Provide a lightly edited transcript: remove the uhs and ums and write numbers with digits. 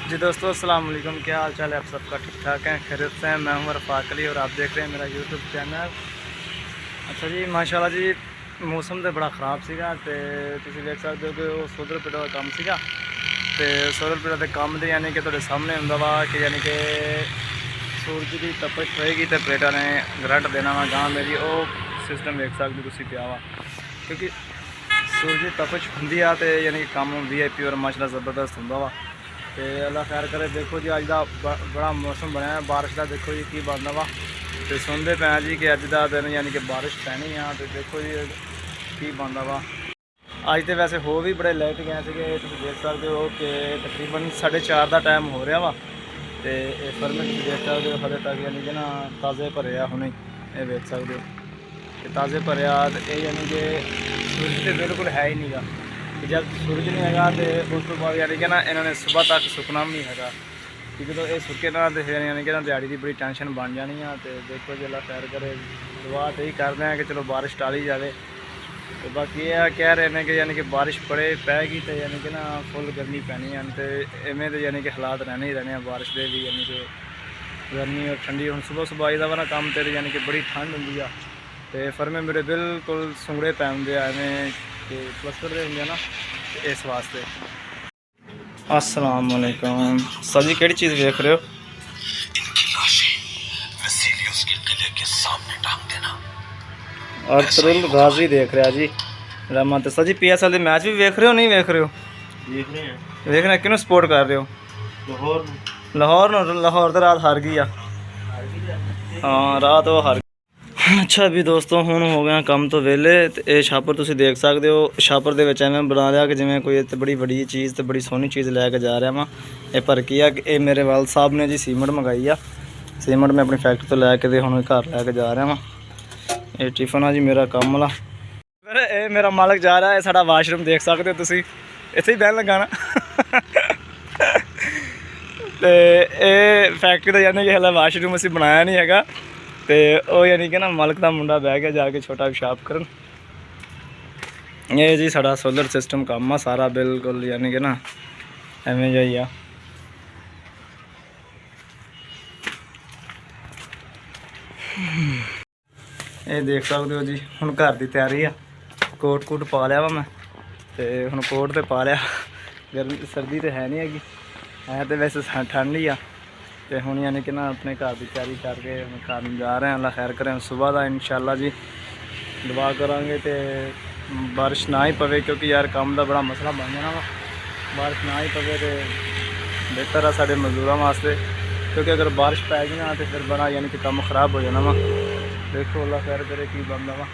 जी दोस्तों अस्सलाम वालेकुम, क्या हाल चाल है आप सबका? ठीक ठाक है, खैरियत से हैं। मैं हूं रफ़ाक अली और आप देख रहे हैं मेरा यूट्यूब चैनल। अच्छा जी, माशाल्लाह जी, मौसम तो बड़ा ख़राब सीगा ते तुसीं देख सकते हो कि वो सोलर प्लेट का काम सीगा ते सोलर प्लेट के काम तो यानी कि तुहाडे सामने हुंदा वा कि यानी कि सूरज की तपश होएगी तो प्लेटा ने करंट देना वा गां मेरी वो सिस्टम देख सकते हो तुसीं पिया वा, क्योंकि सूरज की तपश हुंदी आ ते यानी कि काम VIP और माशाल्लाह ज़बरदस्त हुंदा वा। तो अल्लाह खैर करे। देखो जी अज का बड़ा मौसम बनया बारिश का, देखो जी की बनता वा तो सुनते पे जी कि अज का दिन यानी कि बारिश पैनी आ। तो देखो जी की बनता वा। अज तो वैसे हो भी बड़े लेट गए थे, तुम देख सकते हो कि तकरीबन 4:30 का टाइम हो रहा वा। तो फिर में देख सकते हो हले तक यानी कि ना ताज़े भरे आ हुणे, ये देख सकते हो कि ताज़े भरे आ। तो यानी कि सूरज तो बिल्कुल है ही नहीं गा कि जब सूरज नहीं हैगा तो उस तो बाद यानी कि ना इन्होंने सुबह तक सुकना भी नहीं है, क्योंकि तो ये सुके ना तो फिर यानी कि ना दिहाड़ी की बड़ी टेंशन बन जानी है। तो देखो जी अल्लाह खैर करे, दुआ तो यही करते हैं कि चलो बारिश टाली जाए। तो बाकी ये कह रहे हैं कि यानी कि बारिश पैगी तो यानी कि ना फुल गर्मी पैनी है। तो इवें तो यानी कि हालात रहने ही रहने हैं बारिश के भी, यानी कि गर्मी और ठंडी। हम सुबह सुबह आई दा ना काम तो यानी कि बड़ी ठंड होंगी आ। तो फिर में मेरे बिल्कुल सुंगड़े पै होंगे एवें कि प्लस्तर दे होंगे ना, इस वास्ते। अस्सलाम वालेकुम सर जी, केड़ी चीज़ देख रहे हो? इनकी लाशें वसीलियों के किले के सामने टांग देना। अरतुल गाजी देख रहा जी रहमत सर जी। PSL मैच भी देख रहे हो नहीं देख रहे हो? देख रहे हैं। देख रहे हैं, किन्नू सपोर्ट कर रहे हो? लाहौर तो रात हार गई आ। हाँ रात वो हार गई। अच्छा भी दोस्तों हुण हो गया काम तो वेले। तो ये छापर तुसीं देख सकते हो, छापर दे विच एवें बना लिया कि जिवें कोई बड़ी बड़ी चीज़ तो बड़ी सोहनी चीज़ लैके जा रहा वा। ये पर की है कि ये मेरे वाल साहब ने जी सीमेंट मंगाई आ। सीमेंट मैं अपनी फैक्ट्री तो लैके ते हुण घर लैके जा रहा वा। ये टिफन आ जी मेरा काम वाला। फिर ये मेरा मालक जा रहा है, साडा वाशरूम देख सकते हो तुसीं, इत्थे ही बहन लगा ना। तो ये फैक्ट्री का यानी कि हला वाशरूम असीं बनाया नहीं हैगा। तो वो यानी कि ना मालक का मुंडा बह गया जाके छोटा पेशाब करन। ये जी साड़ा सोलर सिस्टम काम आ सारा बिल्कुल, यानी कि ना एवें जाई आ। ये देख सकते हो जी हुण घर की तैयारी आ। कोट कूट पा लिया वा मैं, तो हुण कोट तो पा लिया, गर्मी सर्दी तो है नहीं हैगी, है तो वैसे ठंड ही आ। तो हुण यानी कि ना अपने घर की तैयारी करके घर जा रहे हैं। अल्लाह खैर करें सुबह का इंशाअल्लाह जी दुआ करांगे तो बारिश ना ही पवे, क्योंकि यार काम का बड़ा मसला बन जाना वा। बारिश ना ही पवे तो बेहतर है साडे मजदूरों वास्ते, क्योंकि अगर बारिश पैगी ना तो फिर बड़ा यानी कि काम खराब हो जाना वा। देखो अल्लाह खैर करे की बनता वा।